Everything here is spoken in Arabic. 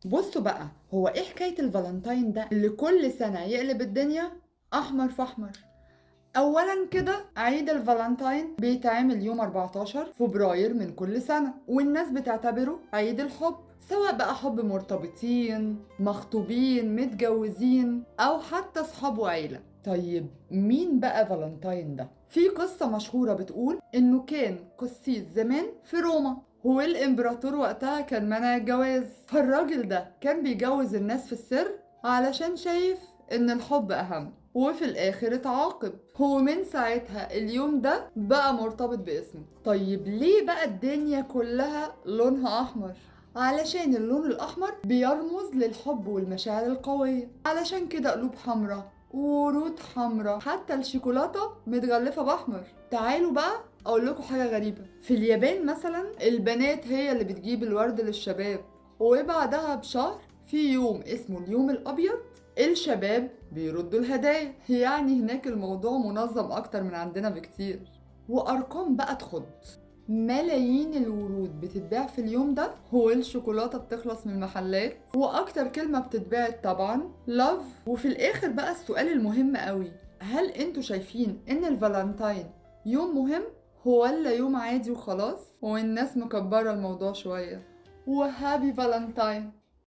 بصوا بقى، هو ايه حكاية الفالنتاين ده اللي كل سنة يقلب الدنيا أحمر في أحمر؟ اولا كده عيد الفالنتاين بيتعمل يوم 14 فبراير من كل سنة، والناس بتعتبره عيد الحب، سواء بقى حب مرتبطين، مخطوبين، متجوزين، او حتى صحاب وعيلة. طيب مين بقى فالنتاين ده؟ في قصة مشهورة بتقول انه كان قسيس زمان في روما، هو الامبراطور وقتها كان منع الجواز، فالراجل ده كان بيجوز الناس في السر علشان شايف ان الحب اهم، وفي الاخر اتعاقب، ومن ساعتها اليوم ده بقى مرتبط باسمه. طيب ليه بقى الدنيا كلها لونها احمر؟ علشان اللون الاحمر بيرمز للحب والمشاعر القوية، علشان كده قلوب حمراء وورود حمراء، حتى الشوكولاتة متغلفة باحمر. تعالوا بقى اقول لكم حاجة غريبة، في اليابان مثلا البنات هي اللي بتجيب الورد للشباب، وبعدها بشهر في يوم اسمه اليوم الابيض الشباب بيردوا الهدايا. يعني هناك الموضوع منظم اكتر من عندنا بكتير، وارقام بقى تخض. ملايين الورود بتتباع في اليوم ده، والشوكولاتة بتخلص من المحلات، واكتر كلمة بتتباع طبعا لاف. وفي الاخر بقى السؤال المهم قوي، هل انتوا شايفين ان الفالنتاين يوم مهم ولا يوم عادي وخلاص والناس مكبرة الموضوع شوية؟ وهابي فالنتاين.